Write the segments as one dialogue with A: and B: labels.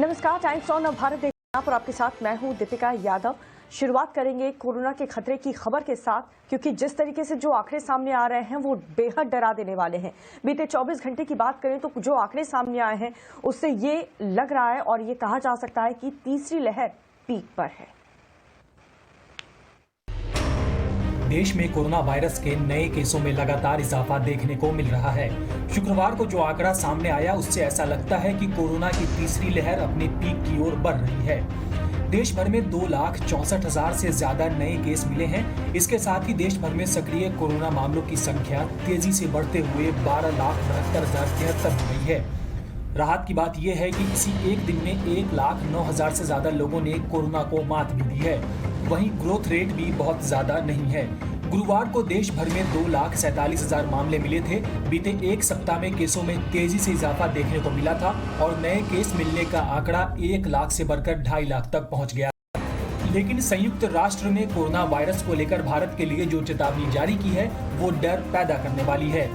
A: नमस्कार, times on Bharat देखना पर आपके साथ मैं हूं दीपिका यादव। शुरुआत करेंगे कोरोना के खतरे की खबर के साथ, क्योंकि जिस तरीके से जो आंकड़े सामने आ रहे हैं वो बेहद डरा देने वाले हैं। बीते 24 घंटे की बात करें तो जो आंकड़े सामने आए हैं उससे ये लग रहा है और ये कहा जा सकता है कि तीसरी लहर पीक पर है।
B: देश में कोरोना वायरस के नए केसों में लगातार इजाफा देखने को मिल रहा है। शुक्रवार को जो आंकड़ा सामने आया उससे ऐसा लगता है कि कोरोना की तीसरी लहर अपने पीक की ओर बढ़ रही है। देश भर में 2,64,000 से ज्यादा नए केस मिले हैं। इसके साथ ही देश भर में सक्रिय कोरोना मामलों की संख्या तेजी से बढ़ते हुए 12,72,073 हो गई है। राहत की बात यह है कि इसी एक दिन में 1,09,000 से ज्यादा लोगों ने कोरोना को मात भी दी है। वहीं ग्रोथ रेट भी बहुत ज्यादा नहीं है। गुरुवार को देश भर में 2,47,000 मामले मिले थे। बीते एक सप्ताह में केसों में तेजी से इजाफा देखने को मिला था और नए केस मिलने का आंकड़ा 1 लाख से बढ़कर 2.5 लाख तक पहुंच गया। लेकिन संयुक्त राष्ट्र ने कोरोना वायरस को लेकर भारत के लिए जो चेतावनी जारी की है वो डर पैदा करने वाली है।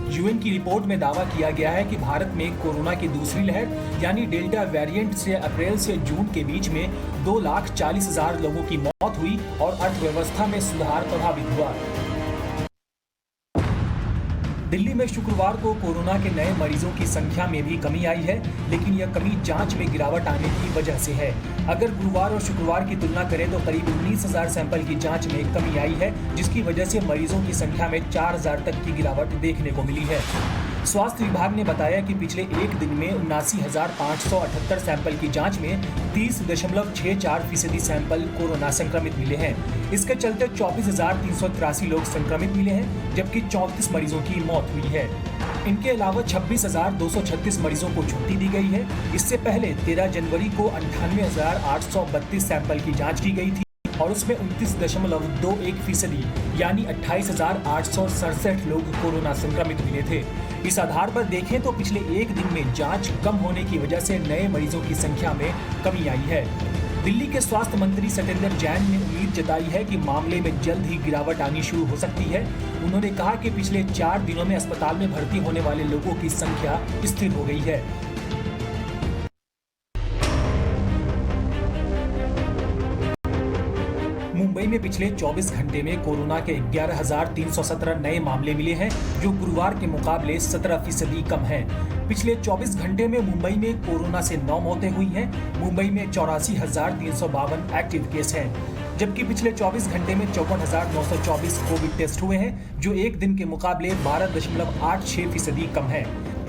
B: यूएन की रिपोर्ट में दावा किया गया है कि भारत में कोरोना की दूसरी लहर यानी डेल्टा वेरिएंट से अप्रैल से जून के बीच में 2,40,000 लोगों की मौत हुई और अर्थव्यवस्था में सुधार प्रभावित हुआ। दिल्ली में शुक्रवार को कोरोना के नए मरीजों की संख्या में भी कमी आई है, लेकिन यह कमी जांच में गिरावट आने की वजह से है। अगर गुरुवार और शुक्रवार की तुलना करें तो करीब 19,000 सैंपल की जांच में कमी आई है, जिसकी वजह से मरीजों की संख्या में 4,000 तक की गिरावट देखने को मिली है। स्वास्थ्य विभाग ने बताया कि पिछले एक दिन में 79,578 सैंपल की जांच में 30.64% सैंपल कोरोना संक्रमित मिले हैं। इसके चलते 24,383 लोग संक्रमित मिले हैं, जबकि 34 मरीजों की मौत हुई है। इनके अलावा 26,236 मरीजों को छुट्टी दी गई है। इससे पहले 13 जनवरी को 98,832 सैंपल की जाँच की गई थी और उसमें 29.21% यानी 28,867 लोग कोरोना संक्रमित मिले थे। इस आधार पर देखें तो पिछले एक दिन में जांच कम होने की वजह से नए मरीजों की संख्या में कमी आई है। दिल्ली के स्वास्थ्य मंत्री सत्येंद्र जैन ने उम्मीद जताई है कि मामले में जल्द ही गिरावट आनी शुरू हो सकती है। उन्होंने कहा कि पिछले 4 दिनों में अस्पताल में भर्ती होने वाले लोगों की संख्या स्थिर हो गई है। मुंबई में पिछले 24 घंटे में कोरोना के 11,317 नए मामले मिले हैं, जो गुरुवार के मुकाबले 17% कम है। पिछले 24 घंटे में मुंबई में कोरोना से 9 मौतें हुई हैं। मुंबई में 84,352 एक्टिव केस हैं, जबकि पिछले 24 घंटे में 54,924 कोविड टेस्ट हुए हैं, जो एक दिन के मुकाबले 12.86% कम है।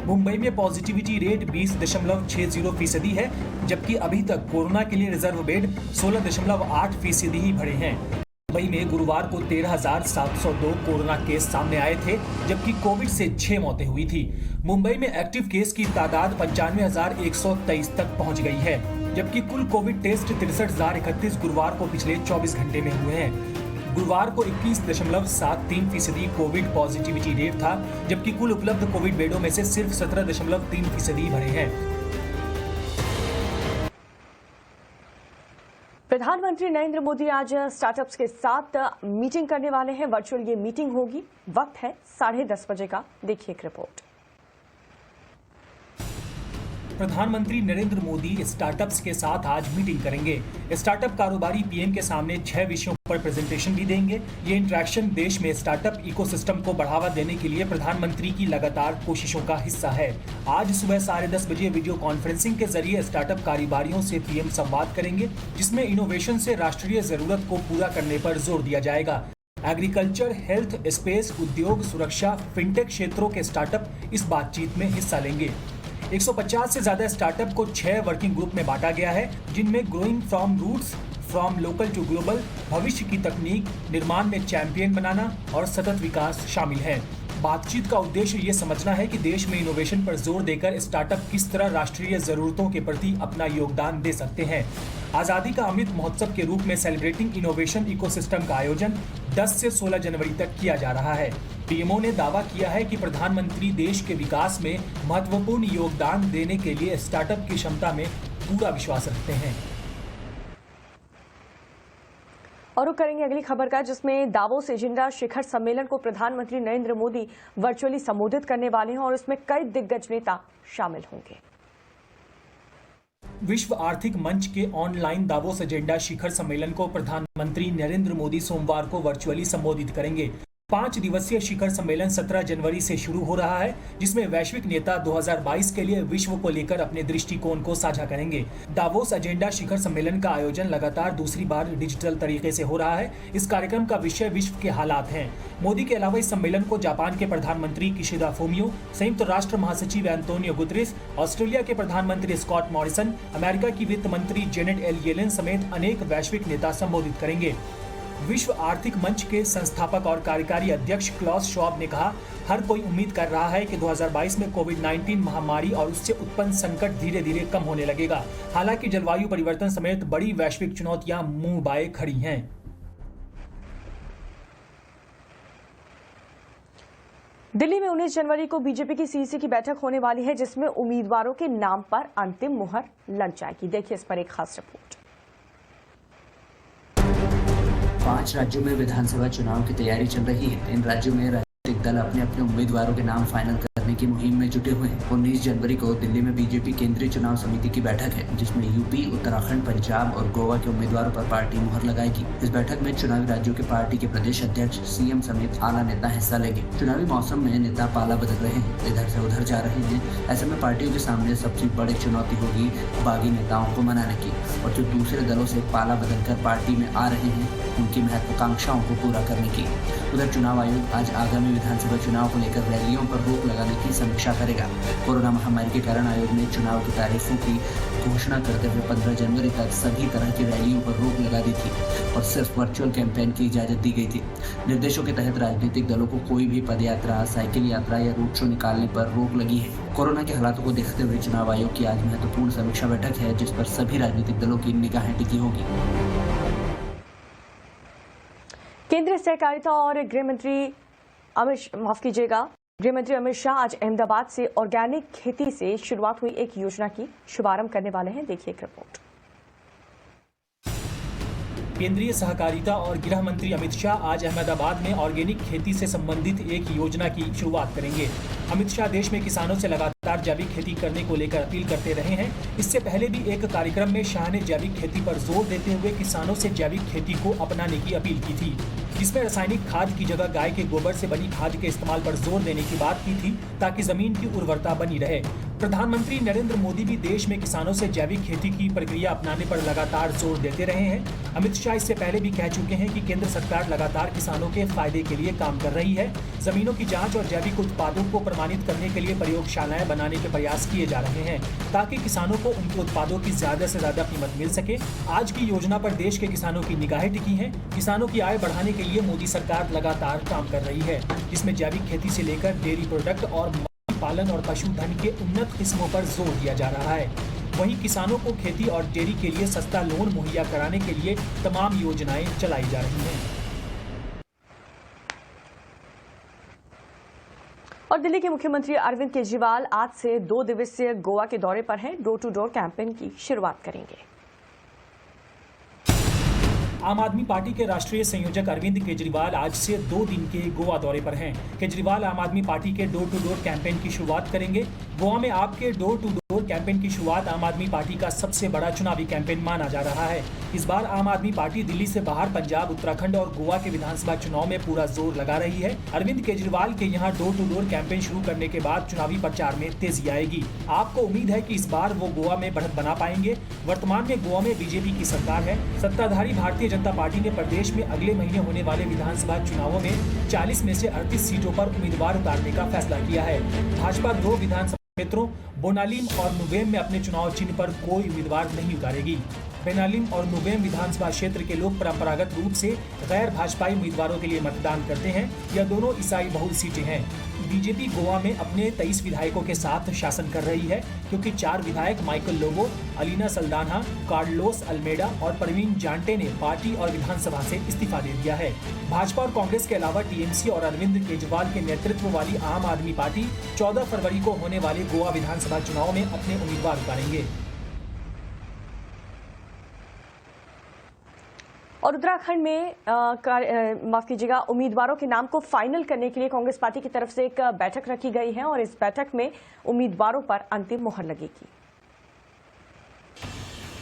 B: मुंबई में पॉजिटिविटी रेट 20.60% है, जबकि अभी तक कोरोना के लिए रिजर्व बेड 16.8% ही भरे हैं। मुंबई में गुरुवार को 13,702 कोरोना केस सामने आए थे, जबकि कोविड से 6 मौतें हुई थी। मुंबई में एक्टिव केस की तादाद 95,123 तक पहुंच गई है, जबकि कुल कोविड टेस्ट 63,031 गुरुवार को पिछले 24 घंटे में हुए हैं। गुरुवार को 21.73% कोविड पॉजिटिविटी रेट था, जबकि कुल उपलब्ध कोविड बेडों में से सिर्फ 17.3% भरे हैं।
A: प्रधानमंत्री नरेंद्र मोदी आज स्टार्टअप्स के साथ मीटिंग करने वाले हैं। वर्चुअल ये मीटिंग होगी। वक्त है 10:30 बजे का। देखिए एक रिपोर्ट।
B: प्रधानमंत्री नरेंद्र मोदी स्टार्टअप्स के साथ आज मीटिंग करेंगे। स्टार्टअप कारोबारी पीएम के सामने 6 विषयों पर प्रेजेंटेशन भी देंगे। ये इंटरेक्शन देश में स्टार्टअप इकोसिस्टम को बढ़ावा देने के लिए प्रधानमंत्री की लगातार कोशिशों का हिस्सा है। आज सुबह 10:30 बजे वीडियो कॉन्फ्रेंसिंग के जरिए स्टार्टअप कारोबारियों से पीएम संवाद करेंगे, जिसमें इनोवेशन से राष्ट्रीय जरूरत को पूरा करने पर जोर दिया जाएगा। एग्रीकल्चर, हेल्थ, स्पेस, उद्योग, सुरक्षा, फिनटेक क्षेत्रों के स्टार्टअप इस बातचीत में हिस्सा लेंगे। 150 से ज्यादा स्टार्टअप को 6 वर्किंग ग्रुप में बांटा गया है, जिनमें growing from roots, from local to global, भविष्य की तकनीक, निर्माण में चैंपियन बनाना और सतत विकास शामिल है। बातचीत का उद्देश्य ये समझना है कि देश में इनोवेशन पर जोर देकर स्टार्टअप किस तरह राष्ट्रीय जरूरतों के प्रति अपना योगदान दे सकते हैं। आजादी का अमृत महोत्सव के रूप में सेलिब्रेटिंग इनोवेशन इकोसिस्टम का आयोजन 10 से 16 जनवरी तक किया जा रहा है। पीएमओ ने दावा किया है कि प्रधानमंत्री देश के विकास में महत्वपूर्ण योगदान देने के लिए स्टार्टअप की क्षमता में पूरा विश्वास रखते हैं।
A: और रुक करेंगे अगली खबर का, जिसमें दावोस एजेंडा शिखर सम्मेलन को प्रधानमंत्री नरेंद्र मोदी वर्चुअली संबोधित करने वाले हैं और इसमें कई दिग्गज नेता शामिल होंगे।
B: विश्व आर्थिक मंच के ऑनलाइन दावोस एजेंडा शिखर सम्मेलन को प्रधानमंत्री नरेंद्र मोदी सोमवार को वर्चुअली संबोधित करेंगे। 5 दिवसीय शिखर सम्मेलन 17 जनवरी से शुरू हो रहा है, जिसमें वैश्विक नेता 2022 के लिए विश्व को लेकर अपने दृष्टिकोण को साझा करेंगे। दावोस एजेंडा शिखर सम्मेलन का आयोजन लगातार दूसरी बार डिजिटल तरीके से हो रहा है। इस कार्यक्रम का विषय विश्व के हालात हैं। मोदी के अलावा इस सम्मेलन को जापान के प्रधानमंत्री किशिदा फूमियो, संयुक्त राष्ट्र महासचिव एंटोनियो गुतरेस, ऑस्ट्रेलिया के प्रधानमंत्री स्कॉट मॉरिसन, अमेरिका की वित्त मंत्री जेनेट एल येलेन समेत अनेक वैश्विक नेता संबोधित करेंगे। विश्व आर्थिक मंच के संस्थापक और कार्यकारी अध्यक्ष क्लॉस श्वाब ने कहा, हर कोई उम्मीद कर रहा है कि 2022 में कोविड-19 महामारी और उससे उत्पन्न संकट धीरे धीरे कम होने लगेगा। हालांकि जलवायु परिवर्तन समेत बड़ी वैश्विक चुनौतियां मुंह बाए खड़ी हैं।
A: दिल्ली में 19 जनवरी को बीजेपी की सीईसी की बैठक होने वाली है, जिसमें उम्मीदवारों के नाम पर अंतिम मुहर लग जाएगी। देखिए इस पर एक खास रिपोर्ट।
C: 5 राज्यों में विधानसभा चुनाव की तैयारी चल रही है। इन राज्यों में राजनीतिक दल अपने अपने उम्मीदवारों के नाम फाइनल करने की मुहिम में जुटे हुए हैं। 19 जनवरी को दिल्ली में बीजेपी केंद्रीय चुनाव समिति की बैठक है, जिसमें यूपी, उत्तराखंड, पंजाब और गोवा के उम्मीदवारों पर पार्टी मुहर लगाएगी। इस बैठक में चुनावी राज्यों के पार्टी के प्रदेश अध्यक्ष, सीएम समेत आला नेता हिस्सा लेंगे। चुनावी मौसम में नेता पाला बदल रहे हैं, इधर से उधर जा रहे हैं। ऐसे में पार्टियों के सामने सबसे बड़ी चुनौती होगी बागी नेताओं को मनाने की, और जो दूसरे दलों से पाला बदलकर पार्टी में आ रहे हैं उनकी महत्वाकांक्षाओं को पूरा करने की। उधर चुनाव आयोग आज आगामी विधानसभा चुनाव को लेकर रैलियों पर रोक लगाने की समीक्षा करेगा। कोरोना महामारी के कारण आयोग ने चुनाव की तारीखों की घोषणा करते हुए 15 जनवरी तक सभी तरह की रैलियों पर रोक लगा दी थी और सिर्फ वर्चुअल कैंपेन की इजाजत दी गई थी। निर्देशों के तहत राजनीतिक दलों को कोई भी पदयात्रा, साइकिल यात्रा या रोड शो निकालने पर रोक लगी है। कोरोना के हालातों को देखते हुए चुनाव आयोग की आज महत्वपूर्ण समीक्षा बैठक है, जिस पर सभी राजनीतिक दलों की निगाहें टिकी होगी।
A: केंद्रीय सहकारिता और गृह मंत्री अमित शाह आज अहमदाबाद से ऑर्गेनिक खेती से शुरुआत हुई एक योजना की शुभारंभ करने वाले हैं। देखिए एक रिपोर्ट।
B: केंद्रीय सहकारिता और गृह मंत्री अमित शाह आज अहमदाबाद में ऑर्गेनिक खेती से संबंधित एक योजना की शुरुआत करेंगे। अमित शाह देश में किसानों से लगातार जैविक खेती करने को लेकर अपील करते रहे हैं। इससे पहले भी एक कार्यक्रम में शाह ने जैविक खेती पर जोर देते हुए किसानों से जैविक खेती को अपनाने की अपील की थी, जिसमें रासायनिक खाद की जगह गाय के गोबर से बनी खाद के इस्तेमाल पर जोर देने की बात की थी, ताकि जमीन की उर्वरता बनी रहे। प्रधानमंत्री नरेंद्र मोदी भी देश में किसानों से जैविक खेती की प्रक्रिया अपनाने पर लगातार जोर देते रहे हैं। अमित शाह इससे पहले भी कह चुके हैं कि केंद्र सरकार लगातार किसानों के फायदे के लिए काम कर रही है। जमीनों की जांच और जैविक उत्पादों को प्रमाणित करने के लिए प्रयोगशालाएं बनाने के प्रयास किए जा रहे हैं, ताकि किसानों को उनके उत्पादों की ज्यादा से ज्यादा कीमत मिल सके। आज की योजना पर देश के किसानों की निगाहें टिकी हैं। किसानों की आय बढ़ाने के लिए मोदी सरकार लगातार काम कर रही है, जिसमें जैविक खेती से लेकर डेयरी प्रोडक्ट और पालन और पशुधन के उन्नत किस्मों पर जोर दिया जा रहा है। वहीं किसानों को खेती और डेयरी के लिए सस्ता लोन मुहैया कराने के लिए तमाम योजनाएं चलाई जा रही हैं।
A: और दिल्ली के मुख्यमंत्री अरविंद केजरीवाल आज से 2 दिवसीय गोवा के दौरे पर हैं। डोर टू डोर कैंपेन की शुरुआत करेंगे।
B: आम आदमी पार्टी के राष्ट्रीय संयोजक अरविंद केजरीवाल आज से 2 दिन के गोवा दौरे पर हैं। केजरीवाल आम आदमी पार्टी के डोर टू डोर कैंपेन की शुरुआत करेंगे। गोवा में आपके डोर टू डोर कैंपेन की शुरुआत आम आदमी पार्टी का सबसे बड़ा चुनावी कैंपेन माना जा रहा है। इस बार आम आदमी पार्टी दिल्ली से बाहर पंजाब, उत्तराखंड और गोवा के विधानसभा चुनाव में पूरा जोर लगा रही है। अरविंद केजरीवाल के यहाँ डोर टू डोर कैंपेन शुरू करने के बाद चुनावी प्रचार में तेजी आएगी। आपको उम्मीद है कि इस बार वो गोवा में बढ़त बना पाएंगे। वर्तमान में गोवा में बीजेपी की सरकार है। सत्ताधारी भारतीय जनता पार्टी ने प्रदेश में अगले महीने होने वाले विधानसभा चुनावों में 40 में से 38 सीटों पर उम्मीदवार उतारने का फैसला किया है। भाजपा 2 विधानसभा क्षेत्रों बोनालीम और नुवेम में अपने चुनाव चिन्ह पर कोई उम्मीदवार नहीं उतारेगी। बेनालिम और नुवेम विधानसभा क्षेत्र के लोग परंपरागत रूप से गैर भाजपाई उम्मीदवारों के लिए मतदान करते हैं। यह दोनों ईसाई बहुल सीटें हैं। बीजेपी गोवा में अपने 23 विधायकों के साथ शासन कर रही है, क्योंकि 4 विधायक माइकल लोबो, अलीना सल्दाना, कार्लोस अल्मेडा और प्रवीण जांटे ने पार्टी और विधानसभा से इस्तीफा दे दिया है। भाजपा और कांग्रेस के अलावा टीएमसी और अरविंद केजरीवाल के नेतृत्व वाली आम आदमी पार्टी 14 फरवरी को होने वाले गोवा विधानसभा चुनाव में अपने उम्मीदवार उतारेंगे।
A: और उत्तराखंड में माफ कीजिएगा, उम्मीदवारों के नाम को फाइनल करने के लिए कांग्रेस पार्टी की तरफ से एक बैठक रखी गई है और इस बैठक में उम्मीदवारों पर अंतिम मुहर लगेगी।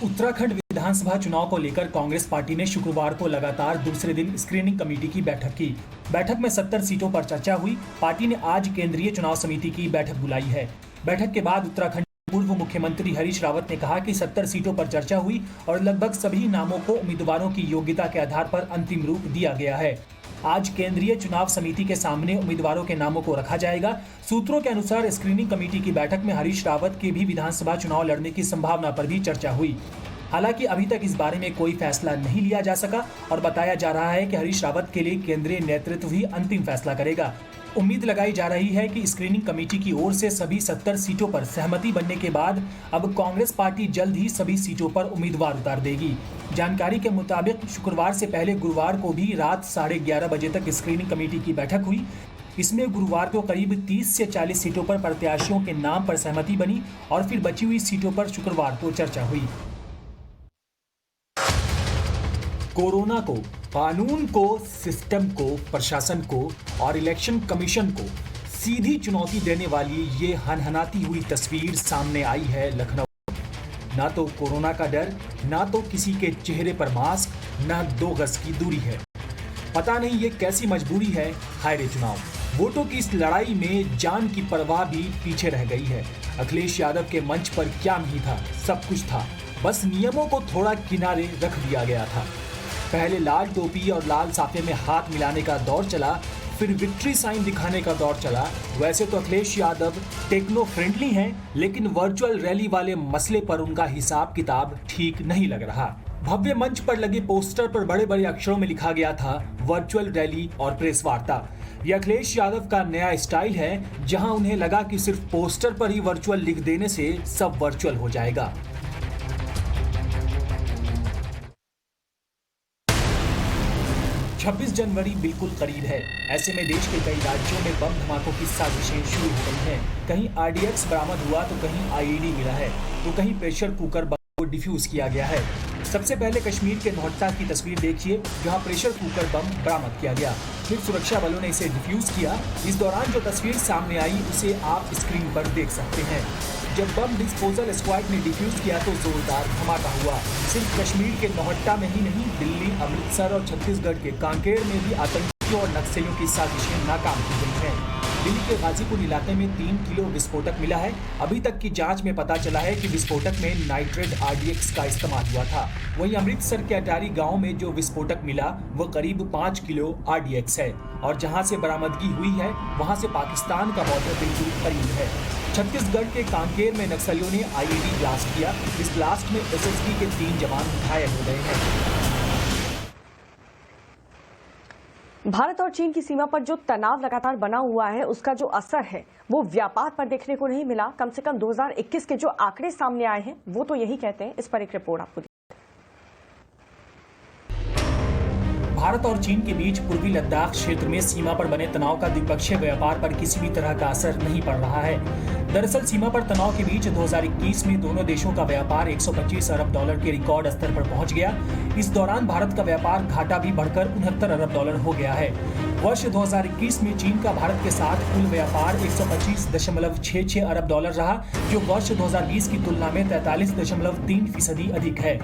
B: उत्तराखंड विधानसभा चुनाव को लेकर कांग्रेस पार्टी ने शुक्रवार को लगातार दूसरे दिन स्क्रीनिंग कमेटी की बैठक की। बैठक में 70 सीटों पर चर्चा हुई। पार्टी ने आज केंद्रीय चुनाव समिति की बैठक बुलाई है। बैठक के बाद उत्तराखंड पूर्व मुख्यमंत्री हरीश रावत ने कहा कि 70 सीटों पर चर्चा हुई और लगभग सभी नामों को उम्मीदवारों की योग्यता के आधार पर अंतिम रूप दिया गया है। आज केंद्रीय चुनाव समिति के सामने उम्मीदवारों के नामों को रखा जाएगा। सूत्रों के अनुसार स्क्रीनिंग कमेटी की बैठक में हरीश रावत के भी विधानसभा चुनाव लड़ने की संभावना पर भी चर्चा हुई। हालांकि अभी तक इस बारे में कोई फैसला नहीं लिया जा सका और बताया जा रहा है कि हरीश रावत के लिए केंद्रीय नेतृत्व ही अंतिम फैसला करेगा। उम्मीद लगाई जा रही है कि स्क्रीनिंग कमेटी की ओर से सभी 70 सीटों पर सहमति बनने के बाद अब कांग्रेस पार्टी जल्द ही सभी सीटों पर उम्मीदवार उतार देगी। जानकारी के मुताबिक शुक्रवार से पहले गुरुवार को भी रात 11:30 बजे तक स्क्रीनिंग कमेटी की बैठक हुई। इसमें गुरुवार को करीब 30 से 40 सीटों पर प्रत्याशियों के नाम पर सहमति बनी और फिर बची हुई सीटों पर शुक्रवार को चर्चा हुई। कोरोना को, कानून को, सिस्टम को, प्रशासन को और इलेक्शन कमीशन को सीधी चुनौती देने वाली ये हनहनाती हुई तस्वीर सामने आई है लखनऊ। ना तो कोरोना का डर, ना तो किसी के चेहरे पर मास्क, ना 2 गज की दूरी है। पता नहीं ये कैसी मजबूरी है। हाय रे चुनाव, वोटों की इस लड़ाई में जान की परवाह भी पीछे रह गई है। अखिलेश यादव के मंच पर क्या नहीं था, सब कुछ था, बस नियमों को थोड़ा किनारे रख दिया गया था। पहले लाल टोपी और लाल साफे में हाथ मिलाने का दौर चला, फिर विक्ट्री साइन दिखाने का दौर चला। वैसे तो अखिलेश यादव टेक्नो फ्रेंडली हैं, लेकिन वर्चुअल रैली वाले मसले पर उनका हिसाब किताब ठीक नहीं लग रहा। भव्य मंच पर लगे पोस्टर पर बड़े बड़े अक्षरों में लिखा गया था वर्चुअल रैली और प्रेस वार्ता। यह अखिलेश यादव का नया स्टाइल है, जहां उन्हें लगा कि सिर्फ पोस्टर पर ही वर्चुअल लिख देने से सब वर्चुअल हो जाएगा। 26 जनवरी बिल्कुल करीब है। ऐसे में देश के कई राज्यों में बम धमाकों की साजिशें शुरू हो गई हैं। कहीं RDX बरामद हुआ तो कहीं IED मिला है, तो कहीं प्रेशर कुकर बम को डिफ्यूज किया गया है। सबसे पहले कश्मीर के नौहट्टा की तस्वीर देखिए, जहां प्रेशर कुकर बम बरामद किया गया, फिर सुरक्षा बलों ने इसे डिफ्यूज किया। इस दौरान जो तस्वीर सामने आई उसे आप स्क्रीन पर देख सकते हैं। जब बम डिस्पोजल स्क्वाड ने डिफ्यूज किया तो जोरदार धमाका हुआ। सिर्फ कश्मीर के नौहट्टा में ही नहीं, दिल्ली, अमृतसर और छत्तीसगढ़ के कांकेर में भी आतंकियों और नक्सलियों की साजिशें नाकाम की गई हैं। दिल्ली के गाजीपुर इलाके में 3 किलो विस्फोटक मिला है। अभी तक की जांच में पता चला है कि विस्फोटक में नाइट्रेट RDX का इस्तेमाल हुआ था। वहीं अमृतसर के अटारी गांव में जो विस्फोटक मिला वो करीब 5 किलो RDX है और जहां से बरामदगी हुई है वहां से पाकिस्तान का बॉर्डर बिल्कुल करीब है। छत्तीसगढ़ के कांकेर में नक्सलियों ने IED ब्लास्ट किया। इस ब्लास्ट में SSB के 3 जवान घायल हो गए हैं।
A: भारत और चीन की सीमा पर जो तनाव लगातार बना हुआ है, उसका जो असर है वो व्यापार पर देखने को नहीं मिला। कम से कम 2021 के जो आंकड़े सामने आए हैं वो तो यही कहते हैं। इस पर एक रिपोर्ट आपको।
B: भारत और चीन के बीच पूर्वी लद्दाख क्षेत्र में सीमा पर बने तनाव का द्विपक्षीय व्यापार पर किसी भी तरह का असर नहीं पड़ रहा है। दरअसल सीमा पर तनाव के बीच 2021 में दोनों देशों का व्यापार 125 अरब डॉलर के रिकॉर्ड स्तर पर पहुंच गया। इस दौरान भारत का व्यापार घाटा भी बढ़कर 69 अरब डॉलर हो गया है। वर्ष 2021 में चीन का भारत के साथ कुल व्यापार 125.66 अरब डॉलर रहा, जो वर्ष 2020 की तुलना में 43.3% अधिक है।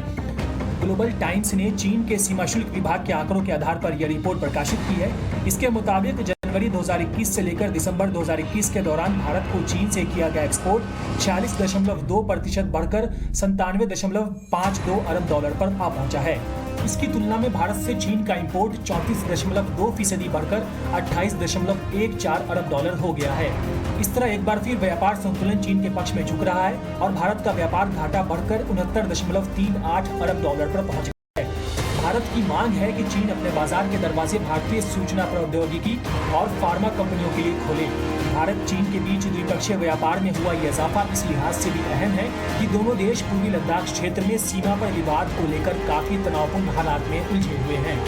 B: ग्लोबल टाइम्स ने चीन के सीमा शुल्क विभाग के आंकड़ों के आधार पर यह रिपोर्ट प्रकाशित की है। इसके मुताबिक जनवरी 2021 से लेकर दिसंबर 2021 के दौरान भारत को चीन से किया गया एक्सपोर्ट 46.2% बढ़कर 97.52 अरब डॉलर पर आ पहुंचा है। इसकी तुलना में भारत से चीन का इंपोर्ट 34.2% बढ़कर 28.14 अरब डॉलर हो गया है। इस तरह एक बार फिर व्यापार संतुलन चीन के पक्ष में झुक रहा है और भारत का व्यापार घाटा बढ़कर 69.38 अरब डॉलर पर पहुंच गया है। भारत की मांग है कि चीन अपने बाजार के दरवाजे भारतीय सूचना प्रौद्योगिकी और फार्मा कंपनियों के लिए खोले। भारत चीन के बीच द्विपक्षीय व्यापार में हुआ यह इजाफा इस लिहाज से भी अहम है कि दोनों देश पूर्वी लद्दाख क्षेत्र में सीमा पर विवाद को लेकर काफी तनावपूर्ण हालात में उलझे हुए हैं।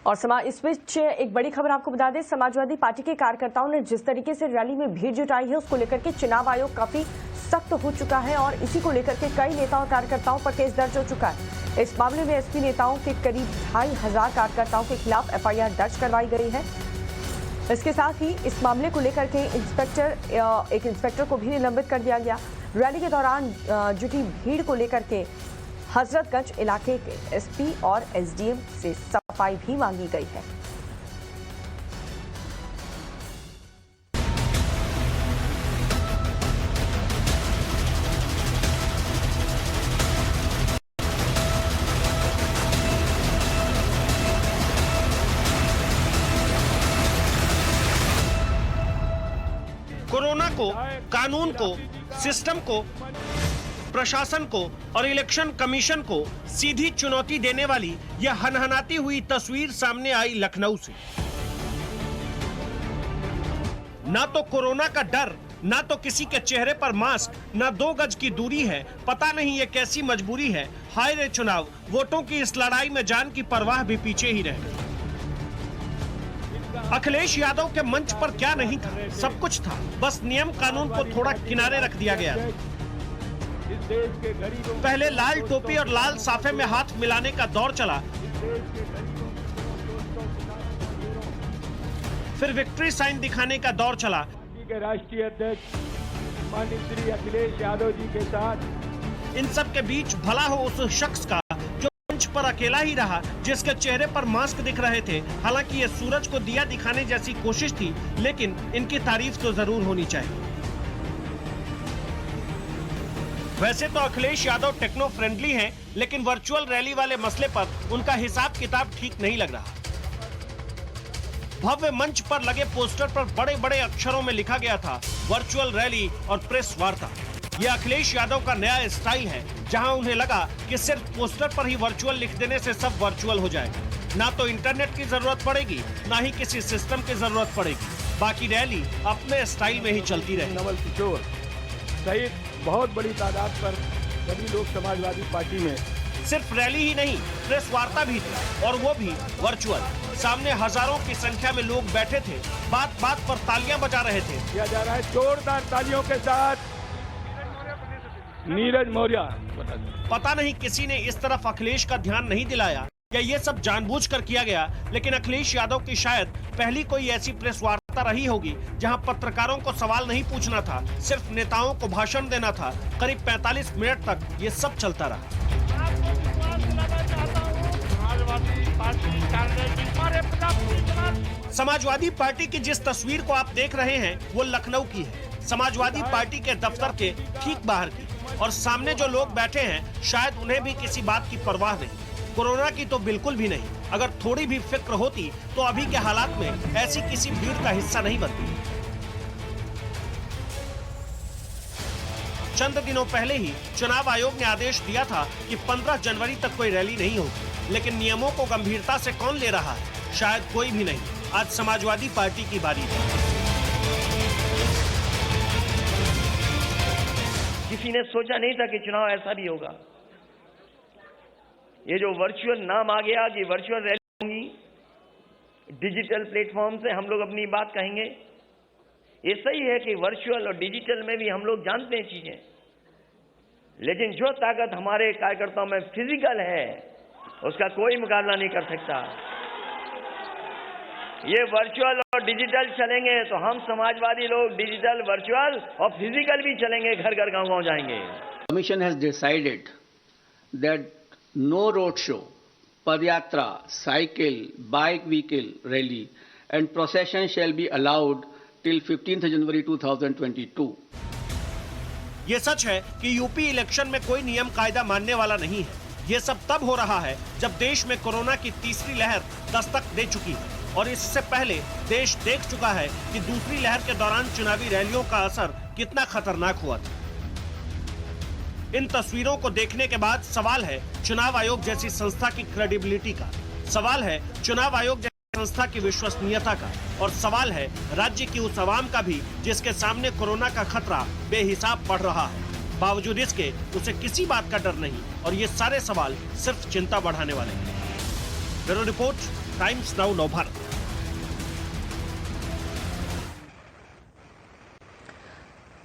A: और इस बीच एक बड़ी खबर आपको बता दें, समाजवादी पार्टी के कार्यकर्ताओं ने जिस तरीके से रैली में भीड़ जुटाई है उसको लेकर के चुनाव आयोग काफी सख्त हो चुका है और इसी को लेकर के कई नेताओं और कार्यकर्ताओं पर केस दर्ज हो चुका है। इस मामले में एसपी नेताओं के करीब 2500 कार्यकर्ताओं के खिलाफ FIR दर्ज करवाई गई है। इसके साथ ही इस मामले को लेकर के एक इंस्पेक्टर को भी निलंबित कर दिया गया। रैली के दौरान जुटी भीड़ को लेकर के हजरतगंज इलाके के एसपी और एसडीएम से सफाई भी मांगी गई है।
D: कोरोना को, कानून को, सिस्टम को, प्रशासन को और इलेक्शन कमीशन को सीधी चुनौती देने वाली यह हनहनाती हुई तस्वीर सामने आई लखनऊ से। ना तो कोरोना का डर, ना तो किसी के चेहरे पर मास्क, ना 2 गज की दूरी है। पता नहीं ये कैसी मजबूरी है। हाय रे चुनाव, वोटों की इस लड़ाई में जान की परवाह भी पीछे ही रह गई। अखिलेश यादव के मंच पर क्या नहीं था, सब कुछ था, बस नियम कानून को थोड़ा किनारे रख दिया गया। पहले लाल टोपी और लाल साफे में हाथ मिलाने का दौर चला, फिर विक्ट्री साइन दिखाने का दौर चला।
E: के राष्ट्रीय अध्यक्ष माननीय श्री अखिलेश यादव जी के साथ
D: इन सब के बीच भला हो उस शख्स का जो मंच पर अकेला ही रहा, जिसके चेहरे पर मास्क दिख रहे थे। हालांकि ये सूरज को दिया दिखाने जैसी कोशिश थी, लेकिन इनकी तारीफ तो जरूर होनी चाहिए। वैसे तो अखिलेश यादव टेक्नो फ्रेंडली हैं, लेकिन वर्चुअल रैली वाले मसले पर उनका हिसाब किताब ठीक नहीं लग रहा। भव्य मंच पर लगे पोस्टर पर बड़े बड़े अक्षरों में लिखा गया था वर्चुअल रैली और प्रेस वार्ता। यह अखिलेश यादव का नया स्टाइल है, जहां उन्हें लगा कि सिर्फ पोस्टर पर ही वर्चुअल लिख देने से सब वर्चुअल हो जाएगा। ना तो इंटरनेट की जरूरत पड़ेगी, ना ही किसी सिस्टम की जरूरत पड़ेगी। बाकी रैली अपने स्टाइल में ही चलती रहे।
E: नवल किशोर सहित बहुत बड़ी तादाद पर सभी लोग समाजवादी पार्टी में।
D: सिर्फ रैली ही नहीं, प्रेस वार्ता भी थी, और वो भी वर्चुअल। सामने हजारों की संख्या में लोग बैठे थे, बात बात पर तालियां बजा रहे थे।
E: किया जा रहा है जोरदार तालियों के साथ नीरज मौर्य।
D: पता नहीं किसी ने इस तरफ अखिलेश का ध्यान नहीं दिलाया या ये सब जानबूझकर किया गया, लेकिन अखिलेश यादव की शायद पहली कोई ऐसी प्रेस वार्ता रही होगी जहां पत्रकारों को सवाल नहीं पूछना था, सिर्फ नेताओं को भाषण देना था। करीब 45 मिनट तक ये सब चलता रहा। समाजवादी पार्टी की जिस तस्वीर को आप देख रहे हैं वो लखनऊ की है, समाजवादी पार्टी के दफ्तर के ठीक बाहर की। और सामने जो लोग बैठे हैं शायद उन्हें भी किसी बात की परवाह नहीं, कोरोना की तो बिल्कुल भी नहीं। अगर थोड़ी भी फिक्र होती तो अभी के हालात में ऐसी किसी भीड़ का हिस्सा नहीं बनती। चंद दिनों पहले ही चुनाव आयोग ने आदेश दिया था कि 15 जनवरी तक कोई रैली नहीं होगी, लेकिन नियमों को गंभीरता से कौन ले रहा है? शायद कोई भी नहीं। आज समाजवादी पार्टी की बारी है।
F: किसी ने सोचा नहीं था कि चुनाव ऐसा भी होगा। ये जो वर्चुअल नाम आ गया कि वर्चुअल रैली होंगी, डिजिटल प्लेटफॉर्म से हम लोग अपनी बात कहेंगे, ये सही है कि वर्चुअल और डिजिटल में भी हम लोग जानते हैं चीजें, लेकिन जो ताकत हमारे कार्यकर्ताओं में फिजिकल है उसका कोई मुकाबला नहीं कर सकता। ये वर्चुअल और डिजिटल चलेंगे तो हम समाजवादी लोग डिजिटल, वर्चुअल और फिजिकल भी चलेंगे, घर घर गांव गांव जाएंगे।
G: Commission has decided that no road show, padayatra, cycle, bike vehicle rally and procession shall be allowed till 15th January 2022.
D: ये सच है कि यूपी इलेक्शन में कोई नियम कायदा मानने वाला नहीं है। ये सब तब हो रहा है जब देश में कोरोना की तीसरी लहर दस्तक दे चुकी है, और इससे पहले देश देख चुका है कि दूसरी लहर के दौरान चुनावी रैलियों का असर कितना खतरनाक हुआ था। इन तस्वीरों को देखने के बाद सवाल है चुनाव आयोग जैसी संस्था की क्रेडिबिलिटी का, सवाल है चुनाव आयोग जैसी संस्था की विश्वसनीयता का, और सवाल है राज्य की उस आवाम का भी जिसके सामने कोरोना का खतरा बेहिसाब बढ़ रहा है। बावजूद इसके उसे किसी बात का डर नहीं, और ये सारे सवाल सिर्फ चिंता बढ़ाने वाले हैं। Bureau report, times now Navbharat.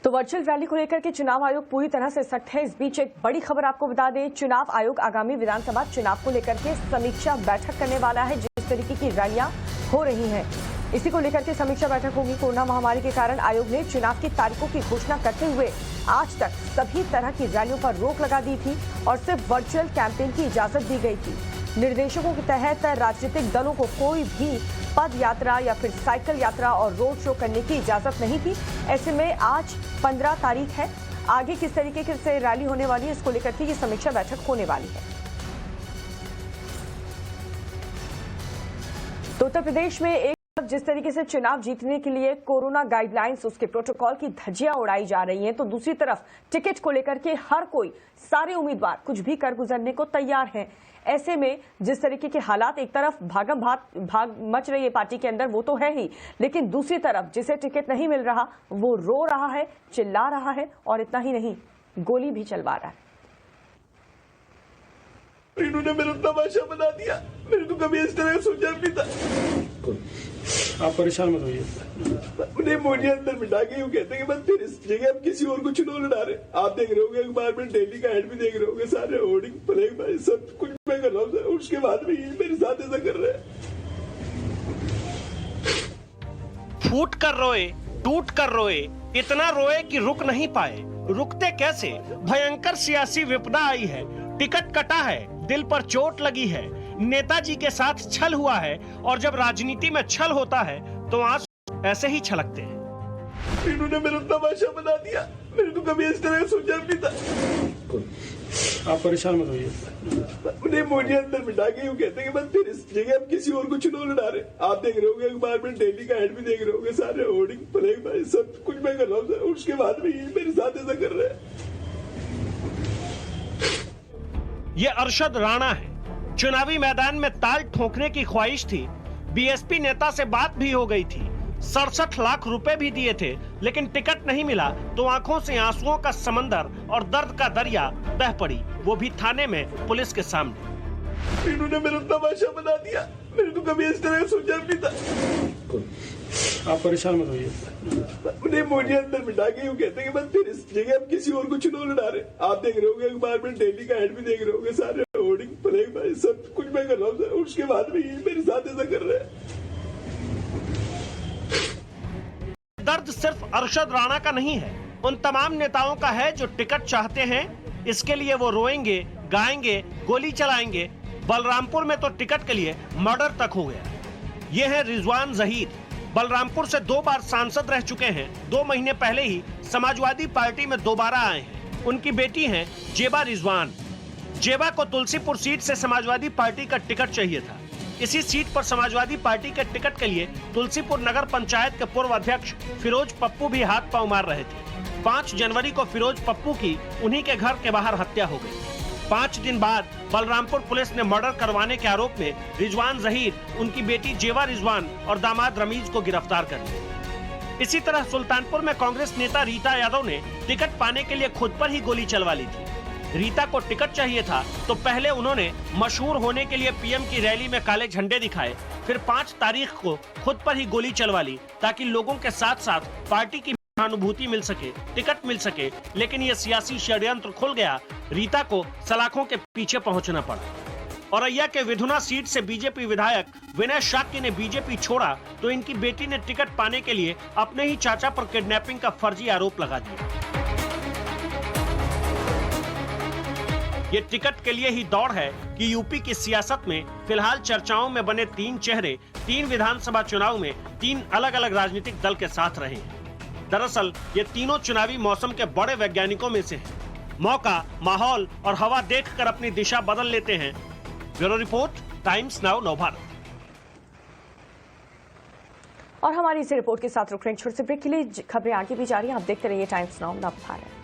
A: तो वर्चुअल रैली को लेकर के चुनाव आयोग पूरी तरह से सख्त है। इस बीच एक बड़ी खबर आपको बता दें, चुनाव आयोग आगामी विधानसभा चुनाव को लेकर के समीक्षा बैठक करने वाला है। जिस तरीके की रैलियां हो रही हैं, इसी को लेकर के समीक्षा बैठक होगी। कोरोना महामारी के कारण आयोग ने चुनाव की तारीखों की घोषणा करते हुए आज तक सभी तरह की रैलियों पर रोक लगा दी थी और सिर्फ वर्चुअल कैंपेन की इजाजत दी गई थी। निर्देशों के तहत राजनीतिक दलों को कोई भी पद यात्रा या फिर साइकिल यात्रा और रोड शो करने की इजाजत नहीं थी। ऐसे में आज 15 तारीख है, आगे किस तरीके से रैली होने वाली है इसको लेकर के ये समीक्षा बैठक होने वाली है। तो उत्तर प्रदेश में एक जिस तरीके से चुनाव जीतने के लिए कोरोना गाइडलाइंस, उसके प्रोटोकॉल की धज्जियां उड़ाई जा रही हैं, तो दूसरी तरफ टिकट को लेकर के हर कोई, सारे उम्मीदवार कुछ भी कर गुजरने को तैयार हैं। ऐसे में जिस तरीके के हालात, एक तरफ भाग मच रही है पार्टी के अंदर, वो तो है ही, लेकिन दूसरी तरफ जिसे टिकट नहीं मिल रहा वो रो रहा है, चिल्ला रहा है और इतना ही नहीं, गोली भी चलवा रहा है।
H: इन्होंने मेरा तमाशा बना दिया। मैंने तो कभी इस तरह सोचा भी था।
E: आप परेशान मत होइए।
H: उन्हें मोदी अंदर मिटा के यूँ कहते हैं कि बस फिर इस जगह अब किसी और को चुनाव लड़ा रहे। आप देख रहे होंगे अखबार में, डेली का हेड भी देख रहे होंगे, सारे होर्डिंग प्लेग भाई सब कुछ मैं कर रहा हूँ, उसके बाद भी मेरे साथ ऐसा कर रहे हैं।
D: फूट कर रोए, टूट कर रोए, इतना रोए कि रुक नहीं पाए। रुकते कैसे? भयंकर सियासी विपदा आई है, टिकट कटा है, दिल पर चोट लगी है, नेताजी के साथ छल हुआ है, और जब राजनीति में छल होता है तो आंसू ऐसे ही छलकते हैं।
H: इन्होंने मेरा तमाशा बना दिया। मैंने तो कभी इस तरह सोचा भी था।
E: आप परेशान मत होइए।
H: उन्हें मोदी अंदर मिटा के यूँ कहते हैं कि बस फिर इस जगह अब किसी और को चुनाव लड़ा रहे। आप देख रहे होंगे अखबार में, डेली का हेड भी देख रहे होंगे, सारे होर्डिंग प्लेग भाई सब कुछ मैं कर रहा हूँ, उसके बाद भी मेरे साथ ऐसा कर रहे हैं।
D: ये अरशद राणा है। चुनावी मैदान में ताल ठोकने की ख्वाहिश थी। बीएसपी नेता से बात भी हो गई थी, 67 लाख रुपए भी दिए थे, लेकिन टिकट नहीं मिला तो आंखों से आंसुओं का समंदर और दर्द का दरिया बह पड़ी, वो भी थाने में पुलिस के सामने।
H: इन्होंने मेरा तमाशा बना दिया। मैंने तो कभी इस तरह सोचा भी था।
E: आप परेशान मत होइए।
H: उन्हें मोदी अंदर मिटा के यूँ कहते हैं कि बस फिर इस जगह अब किसी और को चुनाव लड़ा रहे। आप देख रहे होंगे अखबार में, डेली का हेड भी देख रहे होंगे, सारे होर्डिंग प्लेग भाई सब कुछ मैं कर रहा हूँ, उसके बाद भी मेरे साथ ऐसा कर रहे हैं।
D: दर्द सिर्फ अरशद राणा का नहीं है, उन तमाम नेताओं का है जो टिकट चाहते हैं। इसके लिए वो रोएंगे, गाएंगे, गोली चलाएंगे। बलरामपुर में तो टिकट के लिए मर्डर तक हो गया। ये है रिजवान जहीर। बलरामपुर से 2 बार सांसद रह चुके हैं। 2 महीने पहले ही समाजवादी पार्टी में दोबारा आए हैं। उनकी बेटी है जेबा रिजवान। जेबा को तुलसीपुर सीट से समाजवादी पार्टी का टिकट चाहिए था। इसी सीट पर समाजवादी पार्टी के टिकट के लिए तुलसीपुर नगर पंचायत के पूर्व अध्यक्ष फिरोज पप्पू भी हाथ पांव मार रहे थे। 5 जनवरी को फिरोज पप्पू की उन्हीं के घर के बाहर हत्या हो गई। 5 दिन बाद बलरामपुर पुलिस ने मर्डर करवाने के आरोप में रिजवान जहीर, उनकी बेटी जेबा रिजवान और दामाद रमीज को गिरफ्तार कर लिया। इसी तरह सुल्तानपुर में कांग्रेस नेता रीता यादव ने टिकट पाने के लिए खुद पर ही गोली चलवा ली थी। रीता को टिकट चाहिए था तो पहले उन्होंने मशहूर होने के लिए पीएम की रैली में काले झंडे दिखाए, फिर 5 तारीख को खुद पर ही गोली चलवा ली ताकि लोगों के साथ साथ पार्टी की अनुभूति मिल सके, टिकट मिल सके। लेकिन यह सियासी षड्यंत्र खुल गया। रीता को सलाखों के पीछे पहुंचना पड़ा। औरैया के विधुना सीट से बीजेपी विधायक विनय शाक्य ने बीजेपी छोड़ा तो इनकी बेटी ने टिकट पाने के लिए अपने ही चाचा पर किडनैपिंग का फर्जी आरोप लगा दिया। ये टिकट के लिए ही दौड़ है कि यूपी की सियासत में फिलहाल चर्चाओं में बने 3 चेहरे 3 विधानसभा चुनाव में 3 अलग अलग राजनीतिक दल के साथ रहे हैं। दरअसल ये तीनों चुनावी मौसम के बड़े वैज्ञानिकों में से हैं। मौका, माहौल और हवा देखकर अपनी दिशा बदल लेते हैं। Bureau report, times now Navbharat.
A: और हमारी इस रिपोर्ट के साथ रुक रहे हैं छोटे से ब्रेक के लिए। खबरें आगे भी जारी हैं, आप देखते रहिए टाइम्स नाउ नवभारत।